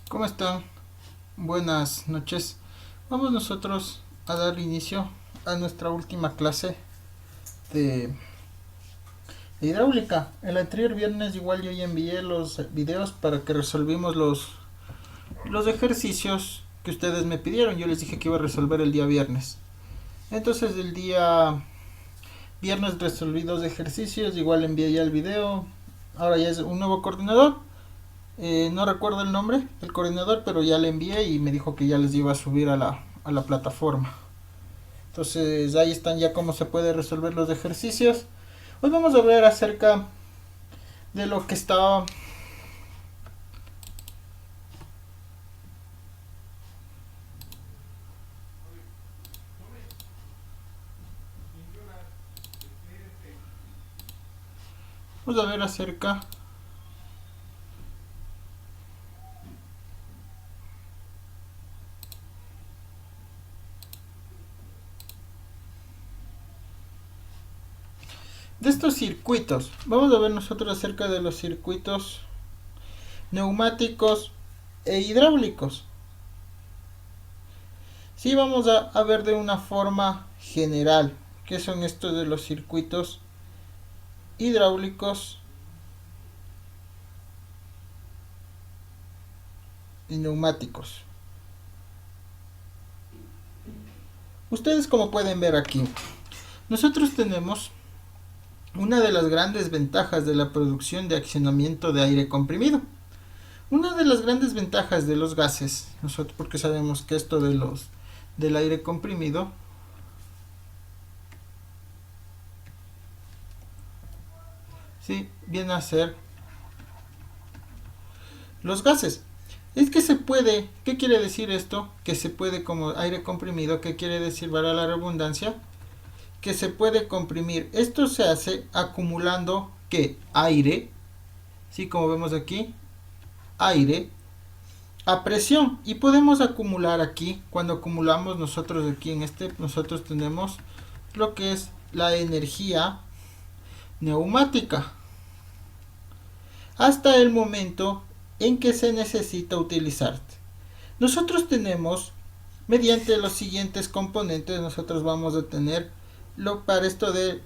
¿Cómo están? Buenas noches. Vamos nosotros a dar inicio a nuestra última clase de, de hidráulica. El anterior viernes igual yo ya envié los videos para que resolvimos los ejercicios que ustedes me pidieron. Yo les dije que iba a resolver el día viernes. Entonces el día viernes resolví dos ejercicios, igual envié ya el video. Ahora ya es un nuevo coordinador. No recuerdo el nombre del coordinador, pero ya le envié y me dijo que ya les iba a subir a la plataforma. Entonces ahí están ya cómo se puede resolver los ejercicios. Hoy vamos a ver acerca de lo que estaba. Vamos a ver acerca de estos circuitos. Vamos a ver nosotros acerca de los circuitos neumáticos e hidráulicos. Sí, vamos a ver de una forma general qué son estos de los circuitos hidráulicos y neumáticos. Ustedes como pueden ver aquí, nosotros tenemos una de las grandes ventajas de la producción de accionamiento de aire comprimido. Una de las grandes ventajas de los gases, nosotros porque sabemos que esto del aire comprimido sí viene a ser los gases. Es que se puede, ¿qué quiere decir esto? Que se puede como aire comprimido, ¿qué quiere decir para la redundancia? Que se puede comprimir. Esto se hace acumulando ¿qué? Aire, ¿sí? Como vemos aquí, aire a presión. Y podemos acumular aquí, cuando acumulamos nosotros aquí en nosotros tenemos lo que es la energía neumática. Hasta el momento en que se necesita utilizar. Nosotros tenemos, mediante los siguientes componentes, nosotros vamos a tener para esto de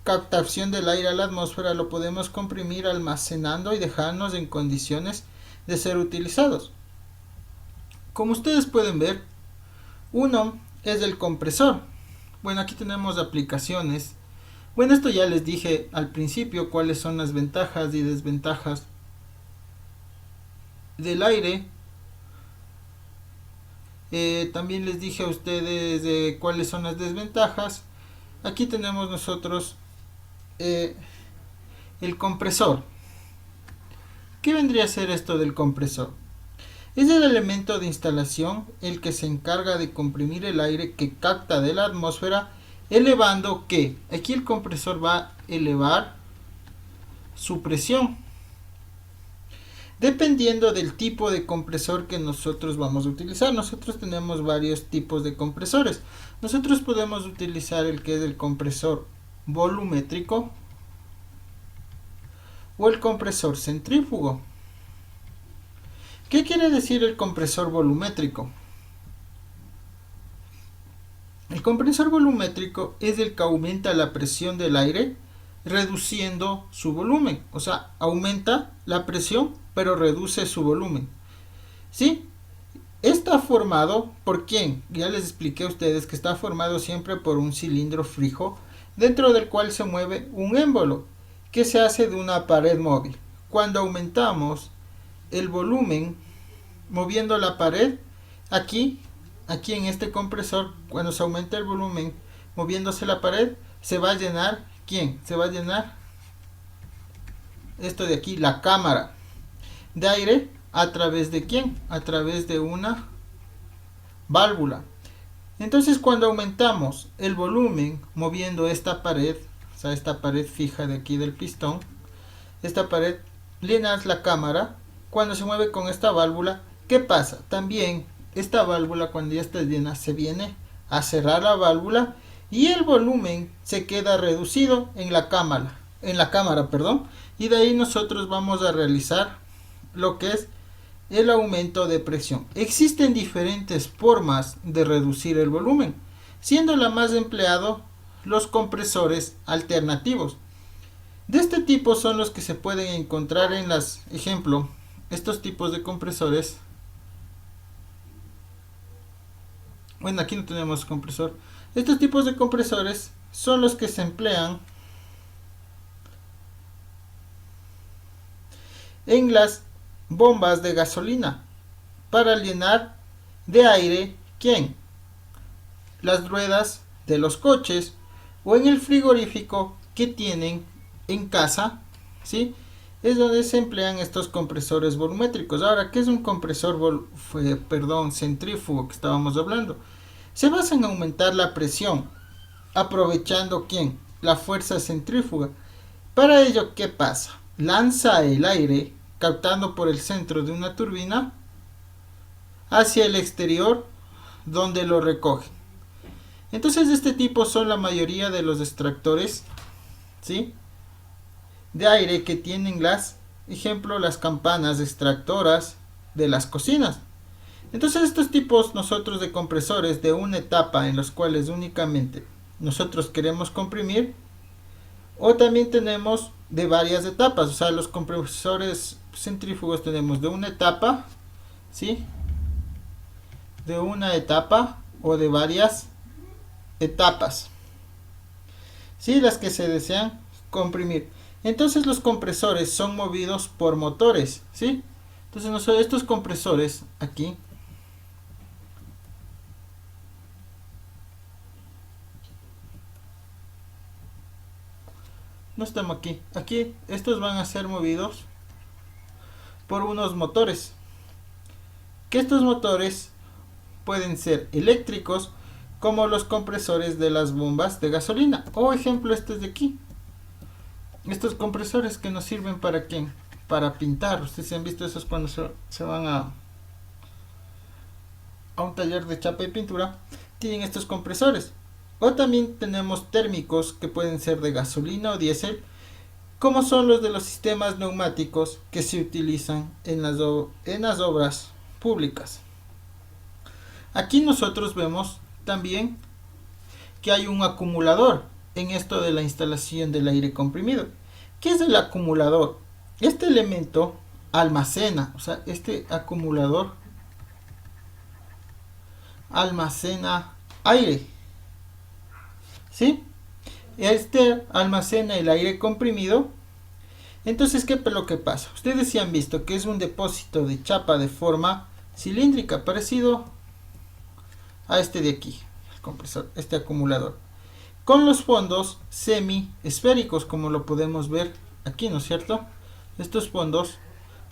captación del aire a la atmósfera, lo podemos comprimir almacenando y dejarnos en condiciones de ser utilizados. Como ustedes pueden ver, uno es el compresor. Bueno, aquí tenemos aplicaciones. Bueno, esto ya les dije al principio cuáles son las ventajas y desventajas del aire. También les dije a ustedes cuáles son las desventajas. Aquí tenemos nosotros el compresor. ¿Qué vendría a ser esto del compresor? Es el elemento de instalación el que se encarga de comprimir el aire que capta de la atmósfera, elevando que aquí el compresor va a elevar su presión dependiendo del tipo de compresor que nosotros vamos a utilizar. Nosotros tenemos varios tipos de compresores. Nosotros podemos utilizar el que es el compresor volumétrico o el compresor centrífugo. ¿Qué quiere decir el compresor volumétrico? El compresor volumétrico es el que aumenta la presión del aire reduciendo su volumen. O sea, aumenta la presión pero reduce su volumen. ¿Sí? Está formado por ¿quién? Ya les expliqué a ustedes que está formado siempre por un cilindro fijo dentro del cual se mueve un émbolo que se hace de una pared móvil. Cuando aumentamos el volumen moviendo la pared, aquí en este compresor, cuando se aumenta el volumen moviéndose la pared, se va a llenar ¿quién? Se va a llenar esto de aquí, la cámara de aire. ¿A través de quién? A través de una válvula. Entonces cuando aumentamos el volumen moviendo esta pared, o sea, esta pared fija de aquí del pistón, esta pared llena la cámara. Cuando se mueve con esta válvula, ¿qué pasa? También esta válvula, cuando ya está llena, se viene a cerrar la válvula y el volumen se queda reducido en la cámara, y de ahí nosotros vamos a realizar lo que es el aumento de presión. Existen diferentes formas de reducir el volumen, siendo la más empleado los compresores alternativos. De este tipo son los que se pueden encontrar en las, ejemplo, estos tipos de compresores. Bueno, aquí no tenemos compresor. Estos tipos de compresores son los que se emplean en las bombas de gasolina para llenar de aire, ¿quién? Las ruedas de los coches, o en el frigorífico que tienen en casa, ¿sí? Es donde se emplean estos compresores volumétricos. Ahora, ¿qué es un compresor centrífugo que estábamos hablando? Se basa en aumentar la presión, aprovechando ¿quién? La fuerza centrífuga. Para ello, ¿qué pasa? Lanza el aire, captando por el centro de una turbina, hacia el exterior, donde lo recoge. Entonces, de este tipo son la mayoría de los extractores, ¿sí?, de aire que tienen las campanas extractoras de las cocinas. Entonces, estos tipos nosotros de compresores de una etapa en los cuales únicamente nosotros queremos comprimir, o también tenemos de varias etapas, o sea, los compresores centrífugos tenemos de una etapa, ¿sí?, de una etapa o de varias etapas, ¿sí?, las que se desean comprimir. Entonces los compresores son movidos por motores, ¿sí? Entonces estos compresores aquí no estamos aquí estos van a ser movidos por unos motores, que estos motores pueden ser eléctricos, como los compresores de las bombas de gasolina, o ejemplo estos de aquí, estos compresores que nos sirven para ¿quién? Para pintar. Ustedes han visto esos cuando se van a un taller de chapa y pintura, tienen estos compresores. O también tenemos térmicos que pueden ser de gasolina o diésel, como son los de los sistemas neumáticos que se utilizan en las obras públicas. Aquí nosotros vemos también que hay un acumulador en esto de la instalación del aire comprimido. ¿Qué es el acumulador? Este elemento almacena, o sea, este acumulador almacena aire, ¿sí? Este almacena el aire comprimido. Entonces, ¿qué es lo que pasa? Ustedes sí han visto que es un depósito de chapa de forma cilíndrica, parecido a este de aquí, el compresor, este acumulador, con los fondos semi-esféricos, como lo podemos ver aquí, ¿no es cierto? Estos fondos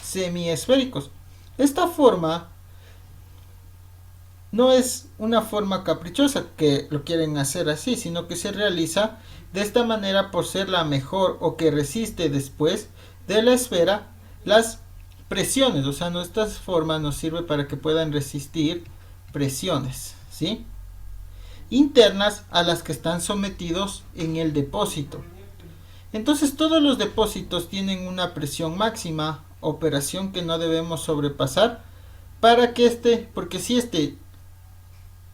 semi-esféricos. Esta forma no es una forma caprichosa que lo quieren hacer así, sino que se realiza de esta manera por ser la mejor, o que resiste después de la esfera las presiones. O sea, esta forma nos sirve para que puedan resistir presiones, ¿sí?, internas a las que están sometidos en el depósito. Entonces todos los depósitos tienen una presión máxima, operación que no debemos sobrepasar, para que porque si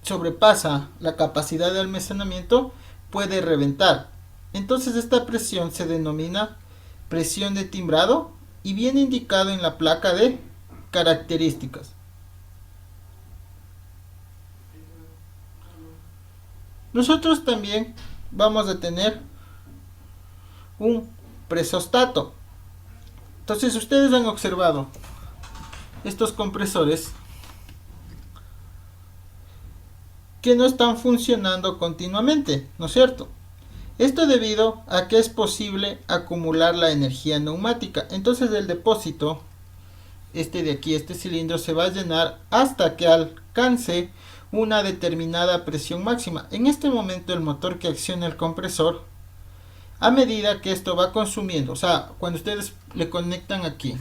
sobrepasa la capacidad de almacenamiento, puede reventar. Entonces esta presión se denomina presión de timbrado y viene indicado en la placa de características. Nosotros también vamos a tener un presostato. Entonces ustedes han observado estos compresores que no están funcionando continuamente, ¿no es cierto? Esto debido a que es posible acumular la energía neumática. Entonces el depósito, de aquí, este cilindro, se va a llenar hasta que alcance una determinada presión máxima. En este momento el motor que acciona el compresor, a medida que esto va consumiendo, o sea, cuando ustedes le conectan aquí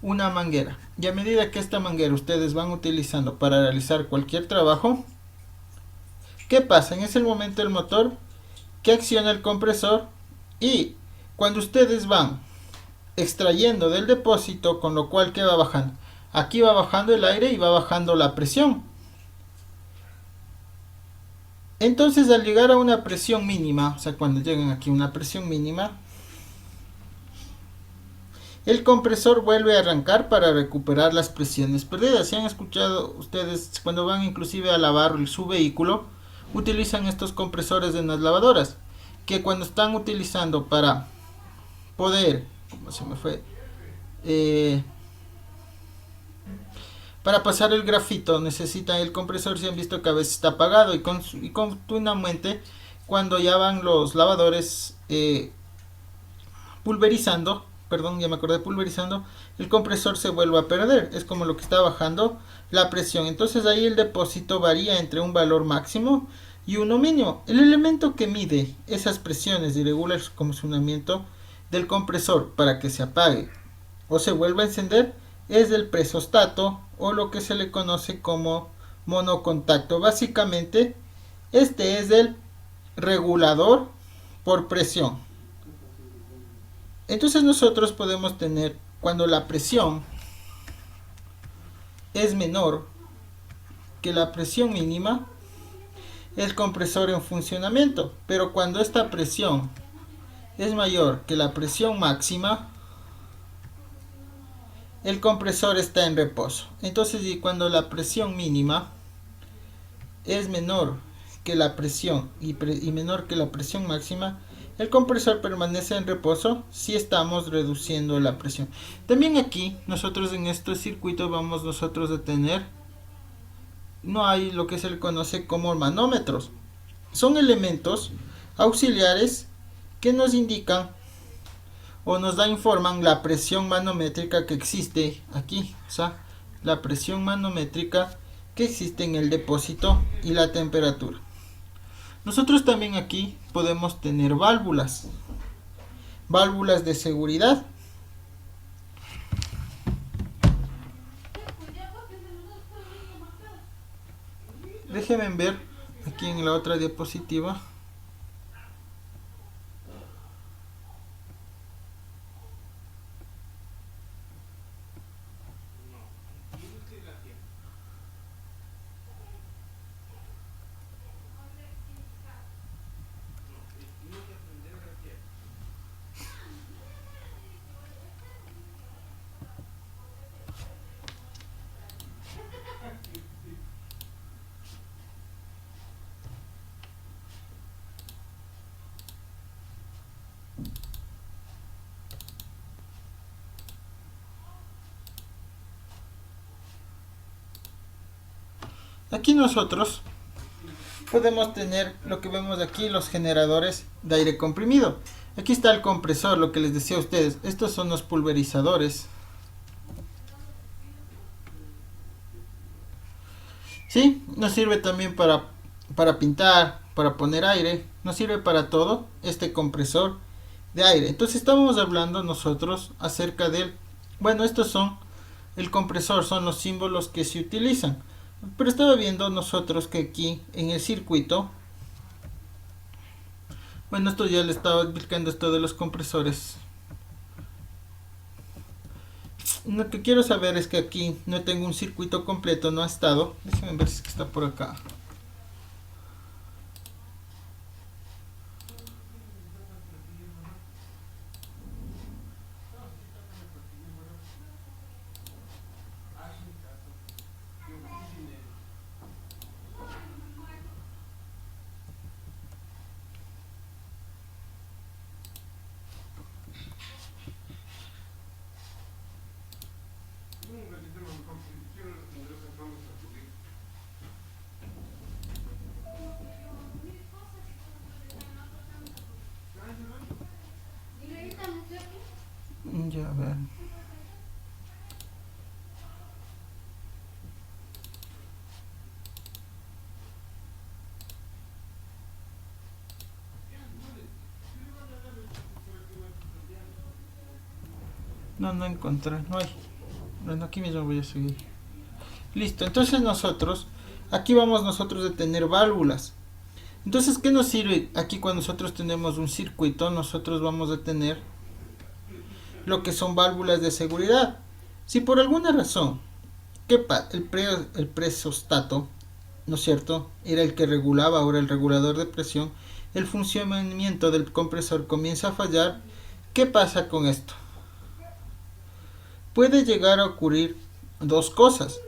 una manguera, y a medida que esta manguera ustedes van utilizando para realizar cualquier trabajo, ¿qué pasa? En ese momento el motor que acciona el compresor, y cuando ustedes van extrayendo del depósito, con lo cual que va bajando, Aquí va bajando el aire y va bajando la presión. Entonces al llegar a una presión mínima, o sea, cuando llegan aquí a una presión mínima, el compresor vuelve a arrancar para recuperar las presiones perdidas. Si han escuchado ustedes, cuando van inclusive a lavar su vehículo, utilizan estos compresores de las lavadoras, que cuando están utilizando para poder, ¿cómo se me fue? Para pasar el grafito necesitan el compresor. Si han visto que a veces está apagado y continuamente cuando ya van los lavadores pulverizando, perdón, ya me acordé, pulverizando, el compresor se vuelve a perder. Es como lo que está bajando la presión. Entonces ahí el depósito varía entre un valor máximo y uno mínimo. El elemento que mide esas presiones y regula el funcionamiento del compresor para que se apague o se vuelva a encender es el presostato, o lo que se le conoce como monocontacto. Básicamente este es el regulador por presión. Entonces nosotros podemos tener, cuando la presión es menor que la presión mínima, el compresor en funcionamiento, pero cuando esta presión es mayor que la presión máxima, el compresor está en reposo. Entonces, y cuando la presión mínima es menor que la presión y menor que la presión máxima, el compresor permanece en reposo si estamos reduciendo la presión. También aquí, nosotros en este circuito vamos nosotros a tener, no hay lo que se le conoce como manómetros. Son elementos auxiliares que nos indican o nos informan la presión manométrica que existe aquí, o sea, la presión manométrica que existe en el depósito y la temperatura. Nosotros también aquí podemos tener válvulas de seguridad. Déjenme ver aquí en la otra diapositiva. Aquí nosotros podemos tener lo que vemos aquí, los generadores de aire comprimido. Aquí está el compresor, lo que les decía a ustedes. Estos son los pulverizadores. ¿Sí? Nos sirve también para pintar, para poner aire. Nos sirve para todo este compresor de aire. Entonces estábamos hablando nosotros acerca del... Bueno, estos son el compresor, son los símbolos que se utilizan. Pero estaba viendo nosotros que aquí en el circuito, bueno, esto ya le estaba explicando, esto de los compresores. Lo que quiero saber es que aquí no tengo un circuito completo, no ha estado. Déjenme ver si es que está por acá. Ya, a ver. No encontré, no hay. Bueno, aquí mismo voy a seguir. Listo, entonces nosotros, aquí vamos nosotros a tener válvulas. Entonces, ¿qué nos sirve? Aquí cuando nosotros tenemos un circuito, nosotros vamos a tener lo que son válvulas de seguridad. Si por alguna razón El presostato, ¿no es cierto?, era el que regulaba, ahora el regulador de presión. El funcionamiento del compresor comienza a fallar. ¿Qué pasa con esto? Puede llegar a ocurrir dos cosas.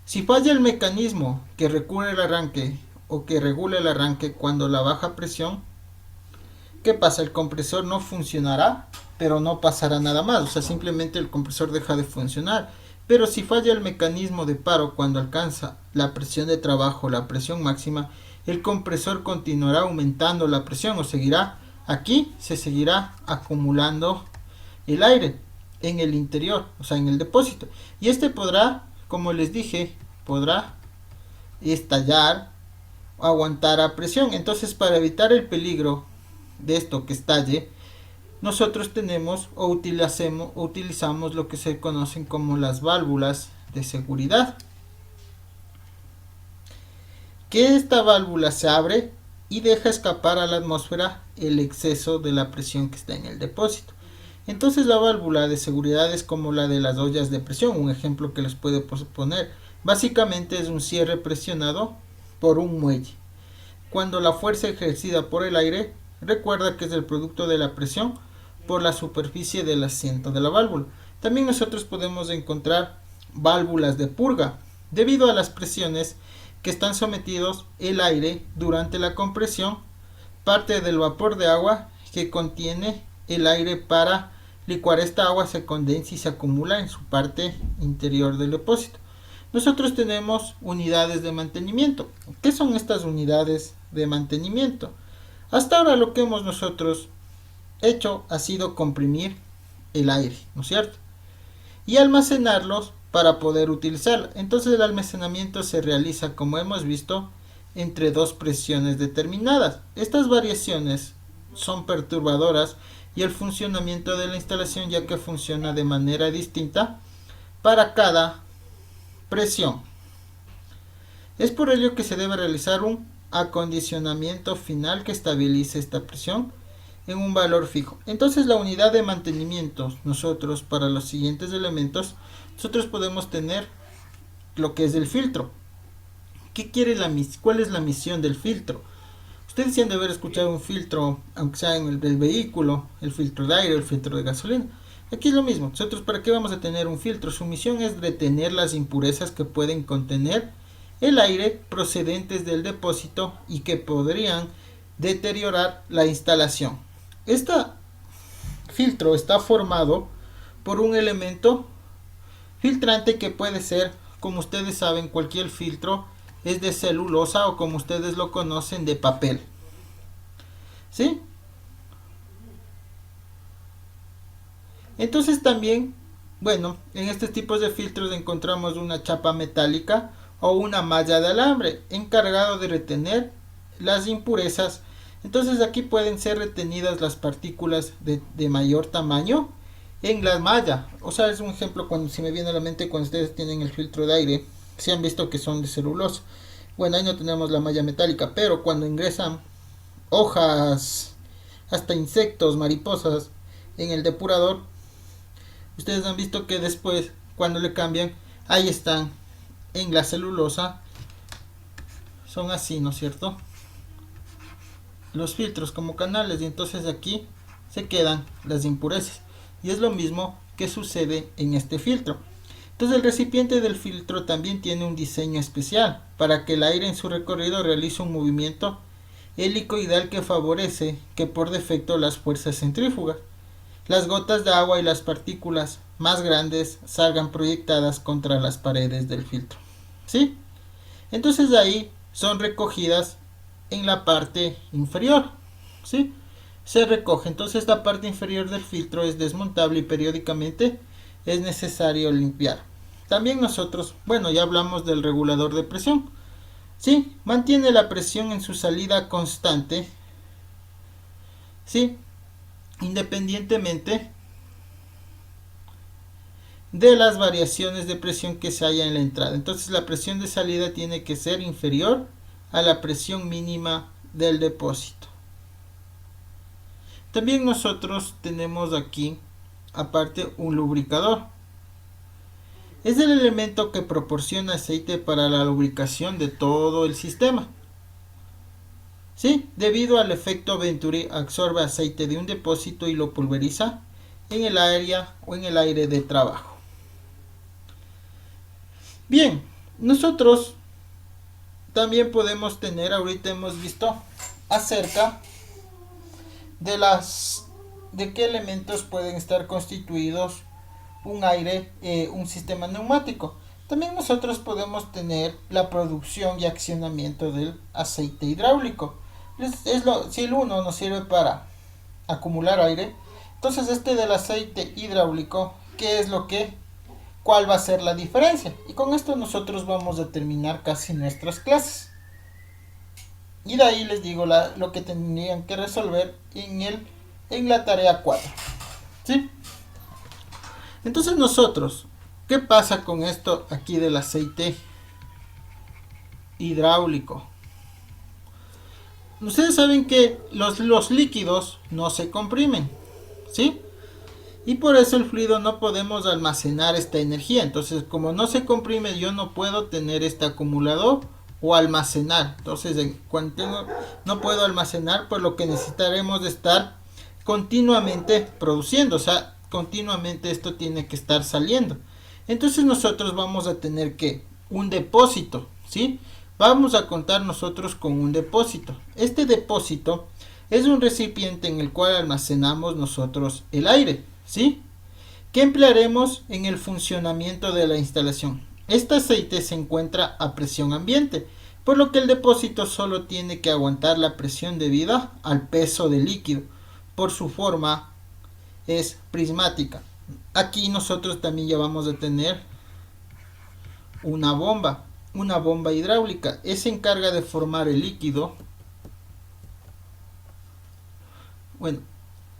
Si falla el mecanismo que regula el arranque o que regula el arranque cuando la baja presión, ¿qué pasa? El compresor no funcionará, pero no pasará nada más, o sea, simplemente el compresor deja de funcionar. Pero si falla el mecanismo de paro cuando alcanza la presión de trabajo, la presión máxima, el compresor continuará aumentando la presión o seguirá aquí, se seguirá acumulando el aire en el interior, o sea, en el depósito. Y este podrá, como les dije, podrá estallar o aguantar a presión. Entonces, para evitar el peligro de esto que estalle, nosotros tenemos o utilizamos lo que se conocen como las válvulas de seguridad. Que esta válvula se abre y deja escapar a la atmósfera el exceso de la presión que está en el depósito. Entonces la válvula de seguridad es como la de las ollas de presión, un ejemplo que les puedo poner. Básicamente es un cierre presionado por un muelle. Cuando la fuerza ejercida por el aire, recuerda que es el producto de la presión por la superficie del asiento de la válvula. También nosotros podemos encontrar válvulas de purga, debido a las presiones que están sometidos el aire durante la compresión. Parte del vapor de agua que contiene el aire para licuar esta agua se condensa y se acumula en su parte interior del depósito. Nosotros tenemos unidades de mantenimiento. ¿Qué son estas unidades de mantenimiento? Hasta ahora lo que hemos nosotros hecho ha sido comprimir el aire, ¿no es cierto?, y almacenarlos para poder utilizarlo. Entonces el almacenamiento se realiza, como hemos visto, entre dos presiones determinadas. Estas variaciones son perturbadoras y el funcionamiento de la instalación, ya que funciona de manera distinta para cada presión. Es por ello que se debe realizar un acondicionamiento final que estabilice esta presión en un valor fijo. Entonces la unidad de mantenimiento, nosotros para los siguientes elementos, nosotros podemos tener lo que es el filtro. ¿Cuál es la misión del filtro? Ustedes sí han de haber escuchado un filtro, aunque sea en el del vehículo, el filtro de aire, el filtro de gasolina. Aquí es lo mismo. Nosotros, ¿para qué vamos a tener un filtro? Su misión es retener las impurezas que pueden contener el aire procedentes del depósito y que podrían deteriorar la instalación. Este filtro está formado por un elemento filtrante que puede ser, como ustedes saben, cualquier filtro es de celulosa o, como ustedes lo conocen, de papel. ¿Sí? Entonces también, bueno, en estos tipos de filtros encontramos una chapa metálica o una malla de alambre encargado de retener las impurezas. Entonces aquí pueden ser retenidas las partículas de mayor tamaño en la malla. O sea, es un ejemplo cuando se me viene a la mente cuando ustedes tienen el filtro de aire, se han visto que son de celulosa. Bueno, ahí no tenemos la malla metálica, pero cuando ingresan hojas, hasta insectos, mariposas en el depurador, ustedes han visto que después, cuando le cambian, ahí están en la celulosa. Son así, ¿no es cierto?, los filtros como canales, y entonces aquí se quedan las impurezas. Y es lo mismo que sucede en este filtro. Entonces el recipiente del filtro también tiene un diseño especial para que el aire en su recorrido realice un movimiento helicoidal que favorece que por defecto las fuerzas centrífugas, las gotas de agua y las partículas más grandes salgan proyectadas contra las paredes del filtro. ¿Sí? Entonces ahí son recogidas en la parte inferior. ¿Sí? Se recoge. Entonces esta parte inferior del filtro es desmontable y periódicamente es necesario limpiar. También nosotros, bueno, ya hablamos del regulador de presión. ¿Sí? Mantiene la presión en su salida constante. ¿Sí? Independientemente de las variaciones de presión que se haya en la entrada. Entonces la presión de salida tiene que ser inferior a la presión mínima del depósito. También nosotros tenemos aquí aparte un lubricador. Es el elemento que proporciona aceite para la lubricación de todo el sistema. ¿Sí? Debido al efecto Venturi, absorbe aceite de un depósito y lo pulveriza en el área o en el aire de trabajo. Bien, nosotros también podemos tener, ahorita hemos visto acerca de qué elementos pueden estar constituidos un aire, un sistema neumático. También nosotros podemos tener la producción y accionamiento del aceite hidráulico. Si el uno nos sirve para acumular aire, entonces este del aceite hidráulico, ¿cuál va a ser la diferencia? Y con esto nosotros vamos a terminar casi nuestras clases. Y de ahí les digo lo que tendrían que resolver en la tarea 4. ¿Sí? Entonces nosotros, ¿qué pasa con esto aquí del aceite hidráulico? Ustedes saben que los líquidos no se comprimen, ¿sí? Y por eso el fluido no podemos almacenar esta energía. Entonces, como no se comprime, yo no puedo tener este acumulador o almacenar. Entonces, no puedo almacenar, por lo que necesitaremos de estar continuamente produciendo. O sea, continuamente esto tiene que estar saliendo. Entonces nosotros vamos a tener que un depósito, ¿sí? Vamos a contar nosotros con un depósito. Este depósito es un recipiente en el cual almacenamos nosotros el aire, ¿sí? Que emplearemos en el funcionamiento de la instalación. Este aceite se encuentra a presión ambiente, por lo que el depósito solo tiene que aguantar la presión debida al peso del líquido. Por su forma es prismática. Aquí nosotros también ya vamos a tener una bomba hidráulica. Se encarga de formar el líquido. Bueno,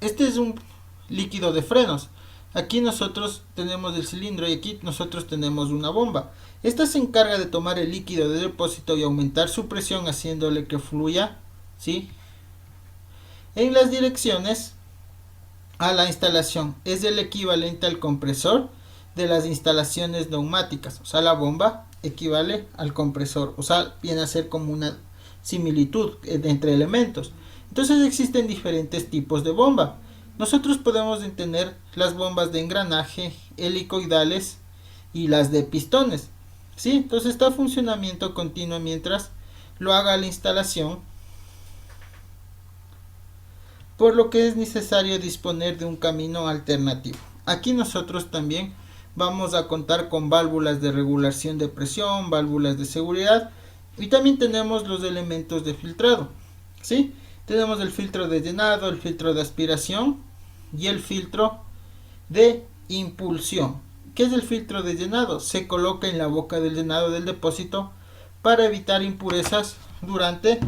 este es un líquido de frenos. Aquí nosotros tenemos el cilindro y aquí nosotros tenemos una bomba. Esta se encarga de tomar el líquido del depósito y aumentar su presión haciéndole que fluya, ¿sí?, en las direcciones a la instalación. Es el equivalente al compresor de las instalaciones neumáticas. O sea, la bomba equivale al compresor. O sea, viene a ser como una similitud entre elementos. Entonces existen diferentes tipos de bomba. Nosotros podemos tener las bombas de engranaje, helicoidales y las de pistones, ¿sí? Entonces está en funcionamiento continuo mientras lo haga la instalación, por lo que es necesario disponer de un camino alternativo. Aquí nosotros también vamos a contar con válvulas de regulación de presión, válvulas de seguridad, y también tenemos los elementos de filtrado, ¿sí? Tenemos el filtro de llenado, el filtro de aspiración y el filtro de impulsión. ¿Qué es el filtro de llenado? Se coloca en la boca del llenado del depósito para evitar impurezas durante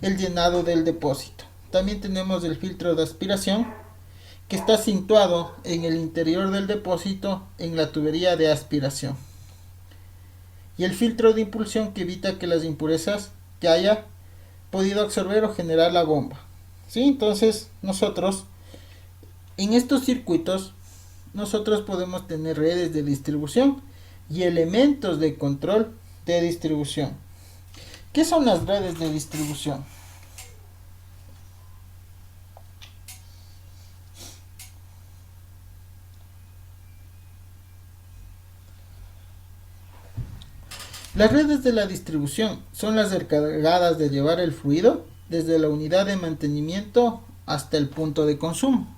el llenado del depósito. También tenemos el filtro de aspiración, que está situado en el interior del depósito en la tubería de aspiración. Y el filtro de impulsión, que evita que las impurezas que haya podido absorber o generar la bomba, ¿sí? Entonces nosotros en estos circuitos nosotros podemos tener redes de distribución y elementos de control de distribución. ¿Qué son las redes de distribución? Las redes de la distribución son las encargadas de llevar el fluido desde la unidad de mantenimiento hasta el punto de consumo.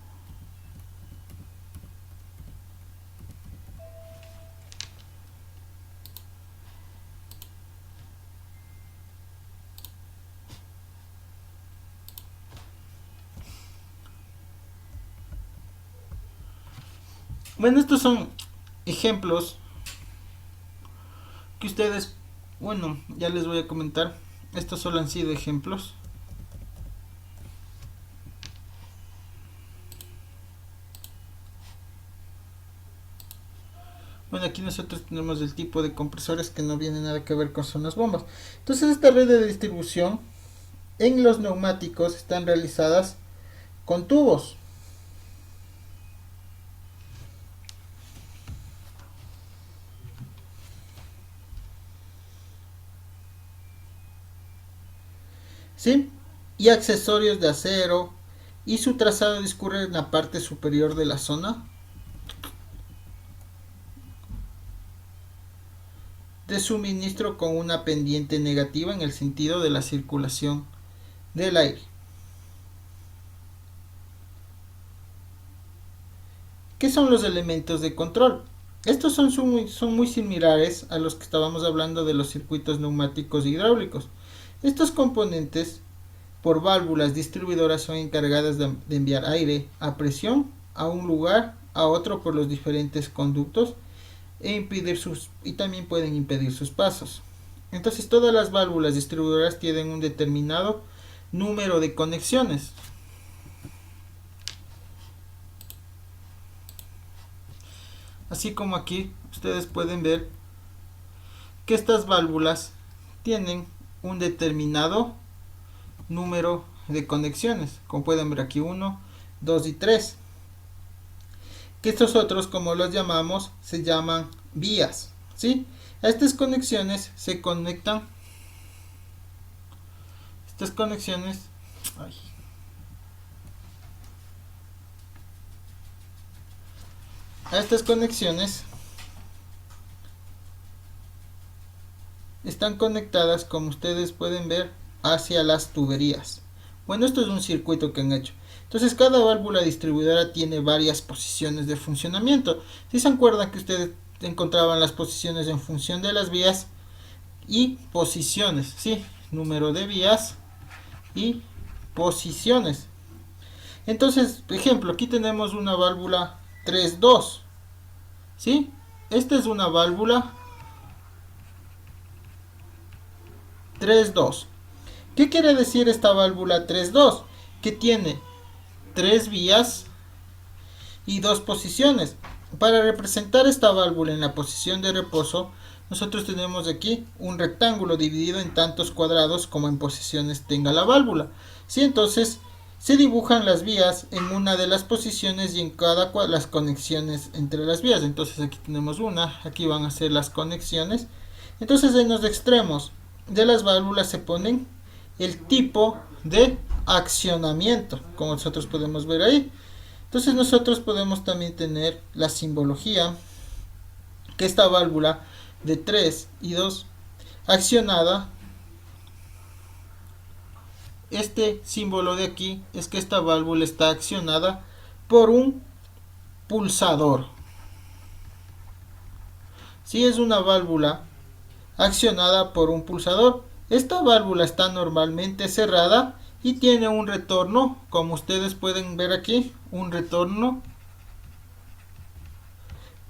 Bueno, estos son ejemplos que ustedes, bueno, ya les voy a comentar. Estos solo han sido ejemplos. Bueno, aquí nosotros tenemos el tipo de compresores que no viene nada que ver con zonas bombas. Entonces, esta red de distribución en los neumáticos están realizadas con tubos. ¿sí? Y accesorios de acero, y su trazado discurre en la parte superior de la zona de suministro con una pendiente negativa en el sentido de la circulación del aire. ¿Qué son los elementos de control? Estos son muy similares a los que estábamos hablando de los circuitos neumáticos hidráulicos. Estos componentes, por válvulas distribuidoras, son encargadas de enviar aire a presión a un lugar a otro por los diferentes conductos y también pueden impedir sus pasos. Entonces, todas las válvulas distribuidoras tienen un determinado número de conexiones. Así como aquí ustedes pueden ver que estas válvulas tienen un determinado número de conexiones, como pueden ver aquí 1, 2 y 3. Que estos otros, como los llamamos, se llaman vías, ¿sí? A estas conexiones se conectan estas conexiones a estas conexiones están conectadas, como ustedes pueden ver, hacia las tuberías. Bueno, esto es un circuito que han hecho. Entonces, cada válvula distribuidora tiene varias posiciones de funcionamiento. Si se acuerdan que ustedes encontraban las posiciones en función de las vías y posiciones, ¿sí? Número de vías y posiciones. Entonces, por ejemplo, aquí tenemos una válvula 3-2, ¿sí? Esta es una válvula 3-2. ¿Qué quiere decir esta válvula 3-2? Que tiene 3 vías y 2 posiciones. Para representar esta válvula en la posición de reposo, nosotros tenemos aquí un rectángulo dividido en tantos cuadrados como en posiciones tenga la válvula. ¿Sí? Entonces se dibujan las vías en una de las posiciones y en cada las conexiones entre las vías. Entonces aquí tenemos una, aquí van a ser las conexiones. Entonces en los extremos de las válvulas se ponen el tipo de accionamiento, como nosotros podemos ver ahí. Entonces nosotros podemos también tener la simbología, que esta válvula de 3 y 2 accionada, este símbolo de aquí es que esta válvula está accionada por un pulsador. Si es una válvula accionada por un pulsador, esta válvula está normalmente cerrada y tiene un retorno, como ustedes pueden ver aquí, un retorno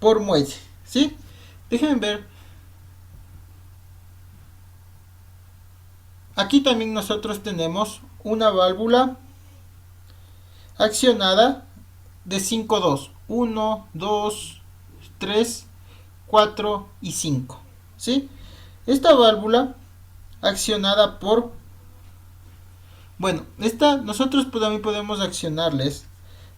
por muelle, ¿sí? Déjenme ver. Aquí también nosotros tenemos una válvula accionada de 5-2, 1, 2, 3, 4 y 5, ¿sí? Esta válvula accionada por, bueno, nosotros también podemos accionarles.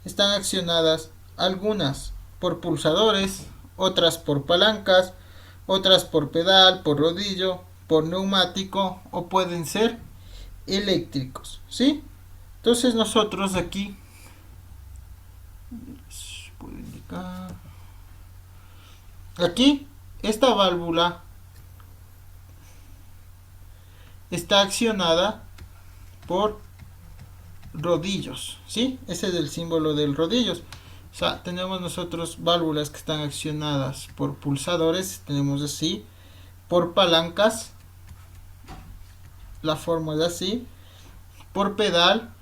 Están accionadas algunas por pulsadores, otras por palancas, otras por pedal, por rodillo, por neumático, o pueden ser eléctricos, ¿sí? Entonces nosotros aquí esta válvula está accionada por rodillos, ¿sí? Ese es el símbolo del rodillos. O sea, tenemos nosotros válvulas que están accionadas por pulsadores, tenemos así, por palancas, la forma es así, por pedal,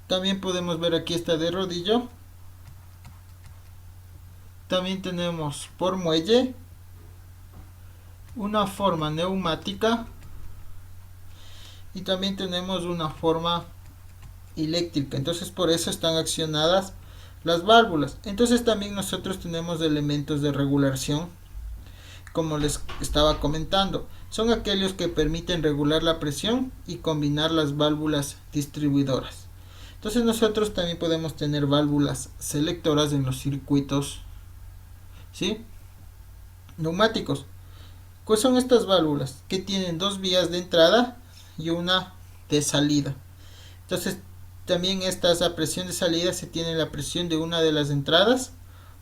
también podemos ver aquí esta de rodillo, también tenemos por muelle, una forma neumática y también tenemos una forma eléctrica. Entonces por eso están accionadas las válvulas. Entonces también nosotros tenemos elementos de regulación, como les estaba comentando. Son aquellos que permiten regular la presión y combinar las válvulas distribuidoras. Entonces nosotros también podemos tener válvulas selectoras en los circuitos, ¿sí?, neumáticos. ¿Cuáles son estas válvulas? Que tienen dos vías de entrada y una de salida. Entonces, también estas a presión de salida se tiene la presión de una de las entradas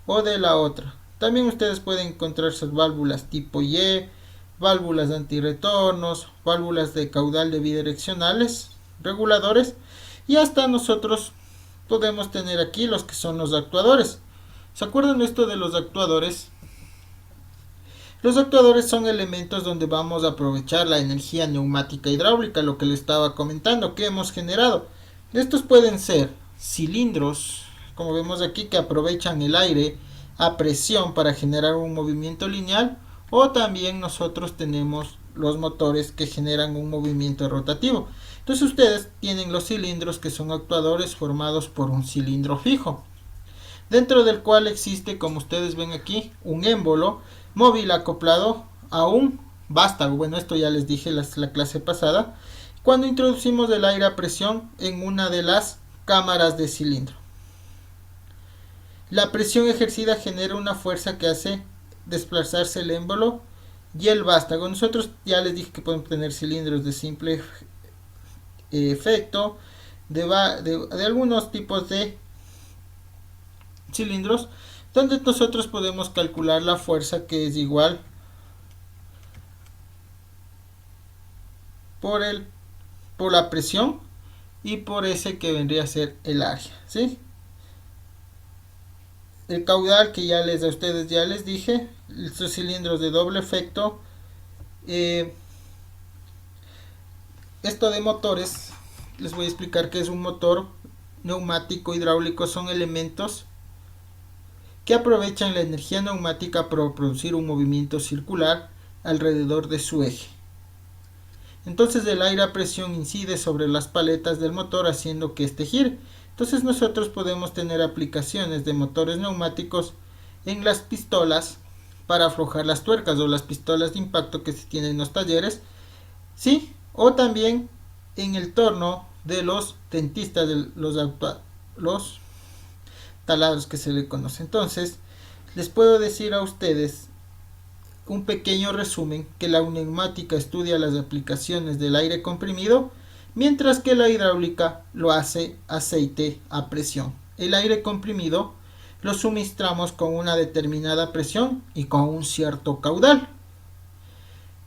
o de la otra. También ustedes pueden encontrar sus válvulas tipo Y, válvulas de antirretornos, válvulas de caudal de bidireccionales, reguladores, y hasta nosotros podemos tener aquí los que son los actuadores. ¿Se acuerdan esto de los actuadores? Los actuadores son elementos donde vamos a aprovechar la energía neumática hidráulica, lo que les estaba comentando, que hemos generado. Estos pueden ser cilindros, como vemos aquí, que aprovechan el aire a presión para generar un movimiento lineal, o también nosotros tenemos los motores que generan un movimiento rotativo. Entonces ustedes tienen los cilindros, que son actuadores formados por un cilindro fijo, dentro del cual existe, como ustedes ven aquí, un émbolo móvil acoplado a un vástago. Bueno, esto ya les dije la clase pasada, cuando introducimos el aire a presión en una de las cámaras de cilindro. La presión ejercida genera una fuerza que hace desplazarse el émbolo y el vástago. Nosotros ya les dije que podemos tener cilindros de simple efecto, de algunos tipos de cilindros, donde nosotros podemos calcular la fuerza, que es igual por la presión y por ese que vendría a ser el área, ¿sí? El caudal, que ya a ustedes ya les dije, estos cilindros de doble efecto. Esto de motores, les voy a explicar qué es un motor neumático hidráulico. Son elementos que aprovechan la energía neumática para producir un movimiento circular alrededor de su eje. Entonces el aire a presión incide sobre las paletas del motor haciendo que éste gire. Entonces nosotros podemos tener aplicaciones de motores neumáticos en las pistolas para aflojar las tuercas, o las pistolas de impacto que se tienen en los talleres, ¿sí? O también en el torno de los dentistas, de los taladros que se le conoce. Entonces les puedo decir a ustedes un pequeño resumen, que la neumática estudia las aplicaciones del aire comprimido, mientras que la hidráulica lo hace aceite a presión. El aire comprimido lo suministramos con una determinada presión y con un cierto caudal.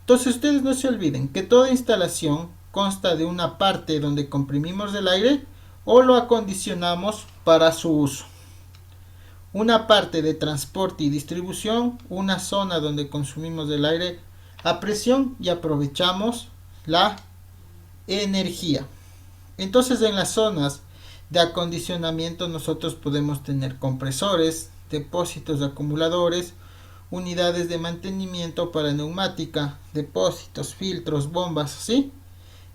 Entonces ustedes no se olviden que toda instalación consta de una parte donde comprimimos el aire o lo acondicionamos para su uso, una parte de transporte y distribución, una zona donde consumimos el aire a presión y aprovechamos la energía. Entonces en las zonas de acondicionamiento nosotros podemos tener compresores, depósitos de acumuladores, unidades de mantenimiento para neumática, depósitos, filtros, bombas, ¿sí?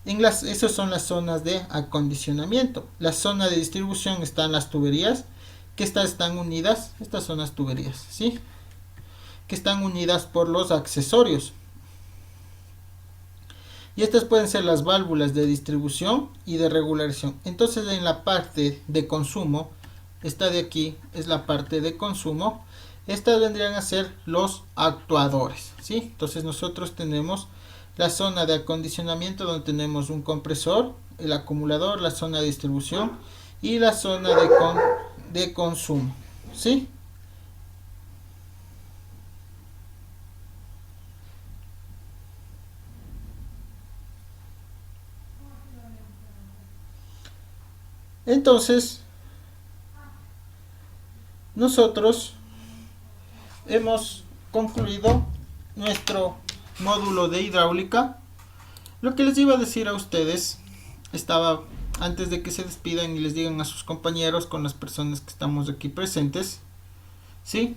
Esas son las zonas de acondicionamiento. La zona de distribución están las tuberías, que están unidas, estas son las tuberías, ¿sí? Que están unidas por los accesorios. Y estas pueden ser las válvulas de distribución y de regulación. Entonces en la parte de consumo, esta de aquí es la parte de consumo. Estas vendrían a ser los actuadores, ¿sí? Entonces nosotros tenemos la zona de acondicionamiento, donde tenemos un compresor, el acumulador, la zona de distribución y la zona de consumo, ¿sí? Entonces nosotros hemos concluido nuestro módulo de hidráulica. Lo que les iba a decir a ustedes, estaba antes de que se despidan y les digan a sus compañeros, con las personas que estamos aquí presentes, ¿sí?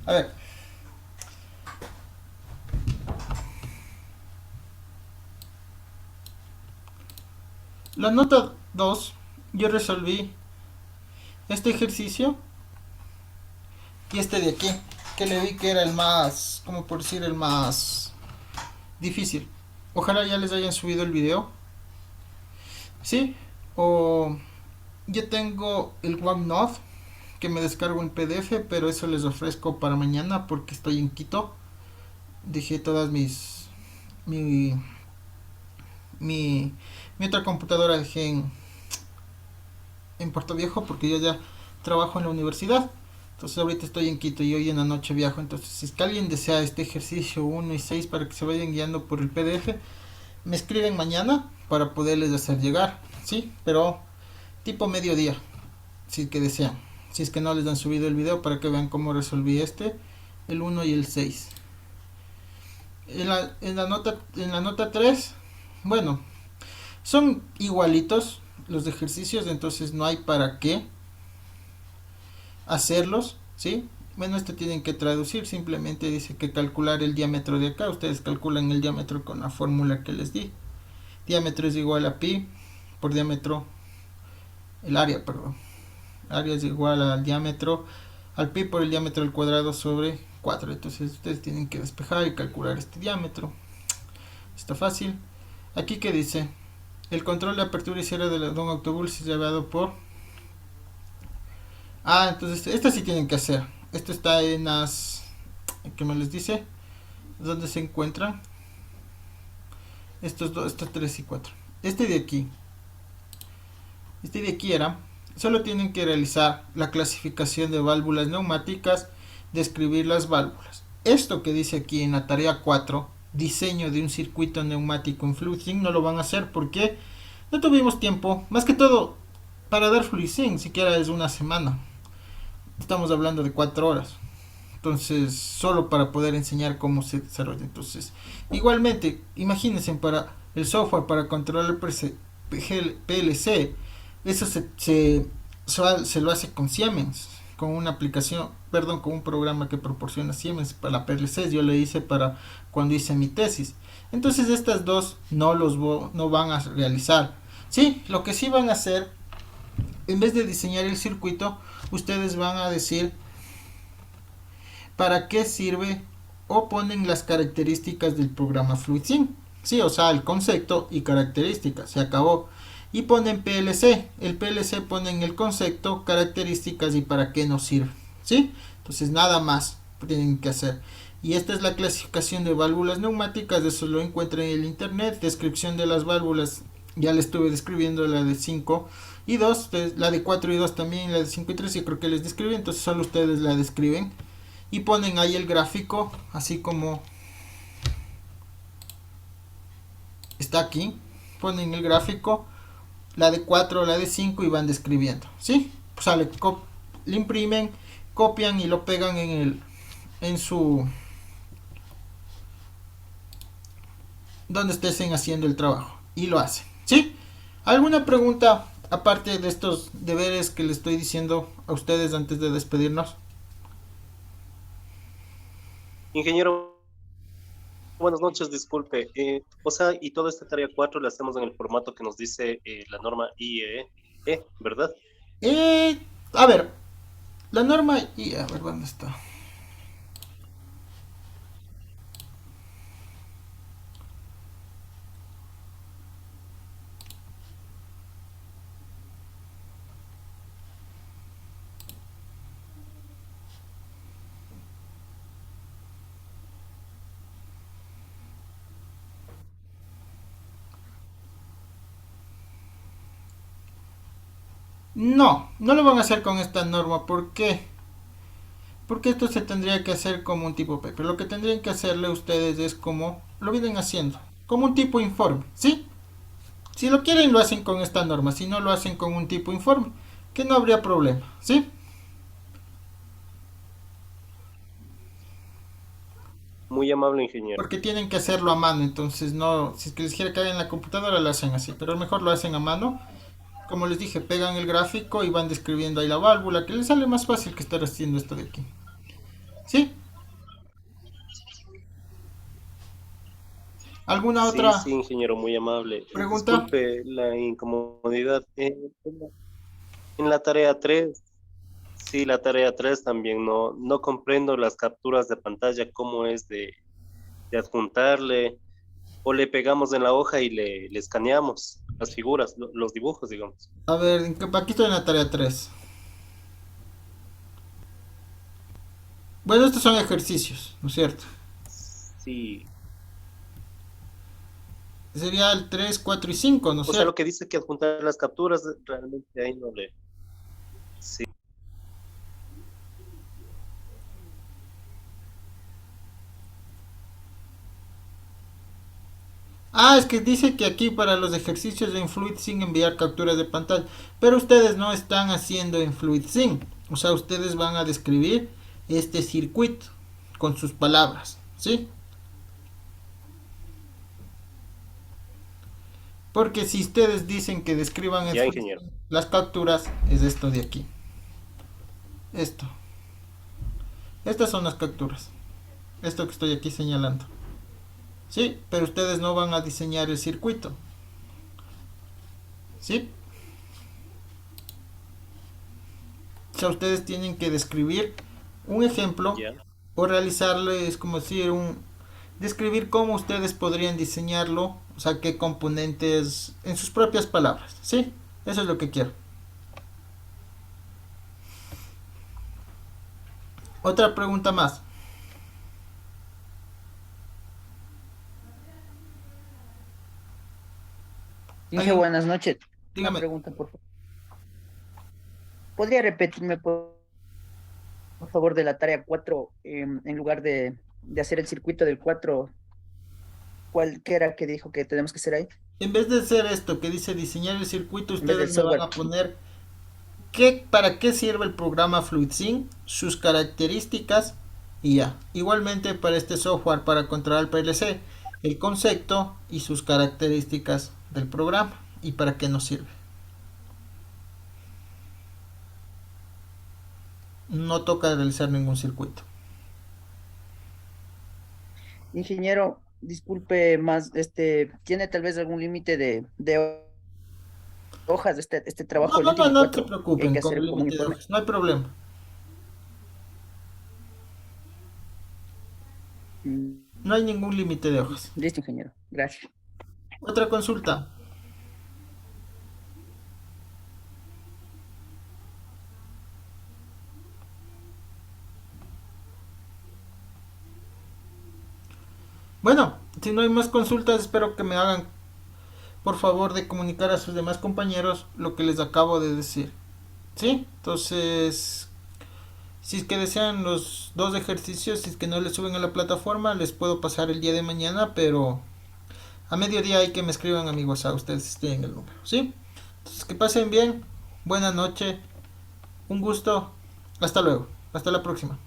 A ver, la nota 2 yo resolví este ejercicio y este de aquí, que le vi que era el más, como por decir, el más difícil. Ojalá ya les hayan subido el video, ¿sí? O yo tengo el OneNote que me descargo en PDF, pero eso les ofrezco para mañana porque estoy en Quito. Dejé todas mi, mi, mi otra computadora dejé en Puerto Viejo porque yo ya trabajo en la universidad. Entonces ahorita estoy en Quito y hoy en la noche viajo. Entonces si es que alguien desea este ejercicio 1 y 6 para que se vayan guiando por el PDF, me escriben mañana para poderles hacer llegar, ¿sí? Pero tipo mediodía, si es que desean. Si es que no les han subido el video para que vean cómo resolví este, el 1 y el 6. En la nota 3, bueno, son igualitos los ejercicios, entonces no hay para qué hacerlos, ¿sí? Bueno, esto tienen que traducir, simplemente dice que calcular el diámetro de acá, ustedes calculan el diámetro con la fórmula que les di. Diámetro es igual a pi por diámetro, el área, perdón. Área es igual al diámetro, al pi por el diámetro al cuadrado sobre 4. Entonces ustedes tienen que despejar y calcular este diámetro. Está fácil. Aquí que dice, el control de apertura y cierre de un autobús es llevado por... Ah, entonces esto sí tienen que hacer. Esto está en las... ¿Qué me les dice? ¿Dónde se encuentran? Estos dos, estos 3 y 4. Este de aquí era... Solo tienen que realizar la clasificación de válvulas neumáticas, describir las válvulas. Esto que dice aquí en la tarea 4, diseño de un circuito neumático en FluidSync, no lo van a hacer porque no tuvimos tiempo, más que todo para dar FluidSync, siquiera es una semana. Estamos hablando de 4 horas. Entonces, solo para poder enseñar cómo se desarrolla. Entonces, igualmente, imagínense para el software para controlar el PLC, eso se lo hace con Siemens, con una aplicación, perdón, con un programa que proporciona Siemens para la PLC. Yo lo hice para cuando hice mi tesis. Entonces, estas dos no van a realizar. Sí, lo que sí van a hacer, en vez de diseñar el circuito, ustedes van a decir para qué sirve o ponen las características del programa FluidSync. Sí, o sea, el concepto y características, se acabó. Y ponen PLC, el PLC ponen el concepto, características y para qué nos sirve. ¿Sí? Entonces nada más tienen que hacer. Y esta es la clasificación de válvulas neumáticas, eso lo encuentran en el internet, descripción de las válvulas, ya le estuve describiendo la de 5 y 2, la de 4 y 2 también, la de 5 y 3 yo creo que les describí, entonces solo ustedes la describen y ponen ahí el gráfico, así como está aquí, ponen el gráfico, la de 4, la de 5 y van describiendo, ¿sí? Pues le imprimen, copian y lo pegan en su donde estén haciendo el trabajo y lo hacen, ¿sí? ¿Alguna pregunta aparte de estos deberes que les estoy diciendo a ustedes antes de despedirnos? Ingeniero, buenas noches, disculpe. O sea, y toda esta tarea 4 la hacemos en el formato que nos dice la norma IEE, ¿verdad? Eh, a ver, la norma y a ver dónde está. No, no lo van a hacer con esta norma. ¿Por qué? Porque esto se tendría que hacer como un tipo paper. Lo que tendrían que hacerle ustedes es como lo vienen haciendo, como un tipo informe, ¿sí? Si lo quieren lo hacen con esta norma, si no lo hacen con un tipo informe, que no habría problema, ¿sí? Muy amable, ingeniero. Porque tienen que hacerlo a mano, entonces no, si es que les quiere caer en la computadora lo hacen así, pero mejor lo hacen a mano. Como les dije, pegan el gráfico y van describiendo ahí la válvula, que les sale más fácil que estar haciendo esto de aquí. ¿Sí? ¿Alguna Sí, otra sí, ingeniero, muy amable. pregunta? Disculpe la incomodidad. En la tarea 3, sí, la tarea 3 también no comprendo las capturas de pantalla, cómo es de adjuntarle, o le pegamos en la hoja y le escaneamos las figuras, los dibujos, digamos. A ver, aquí estoy en la tarea 3. Bueno, estos son ejercicios, ¿no es cierto? Sí, Sería el 3, 4 y 5, ¿no es o sea, cierto? lo que dice que adjuntar las capturas, realmente ahí no le... Sí, Ah, es que dice que aquí para los ejercicios de Influid sin enviar capturas de pantalla. Pero ustedes no están haciendo Influid sin. O sea, ustedes van a describir este circuito con sus palabras, ¿sí? Porque si ustedes dicen que describan ya, ingeniero. las capturas, es esto de aquí. Esto. Estas son las capturas. Esto que estoy aquí señalando. ¿Sí? Pero ustedes no van a diseñar el circuito. ¿Sí? O sea, ustedes tienen que describir un ejemplo Ya. o realizarle, es como decir, describir cómo ustedes podrían diseñarlo, o sea, qué componentes en sus propias palabras, ¿sí? Eso es lo que quiero. Otra pregunta más. Inge, ¿Alguien? buenas noches. Una Dígame. pregunta, por favor. ¿Podría repetirme, por favor, de la tarea 4 en lugar de hacer el circuito del 4, cuál que era que dijo que tenemos que hacer ahí? En vez de hacer esto que dice diseñar el circuito, En vez ustedes del me van software. a poner para qué sirve el programa FluidSync, sus características y ya. Igualmente para este software para controlar PLC, el concepto y sus características del programa y para qué nos sirve. No toca realizar ningún circuito. Ingeniero, disculpe más, ¿tiene tal vez algún límite de hojas de este No, trabajo, el no, no, último no se 4 que hay preocupen que con el hacer como un límite de informe? hojas, no hay problema. Mm, No hay ningún límite de hojas. Listo, ingeniero. Gracias. Otra consulta. Bueno, si no hay más consultas, espero que me hagan por favor de comunicar a sus demás compañeros lo que les acabo de decir. ¿Sí? Entonces, si es que desean los dos ejercicios, si es que no les suben a la plataforma, les puedo pasar el día de mañana, pero a mediodía hay que me escriban amigos a ustedes si tienen el número. ¿Sí? Entonces, que pasen bien. Buenas noches. Un gusto. Hasta luego. Hasta la próxima.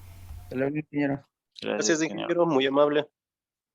Hasta luego, ingeniero. Gracias, ingeniero, muy amable.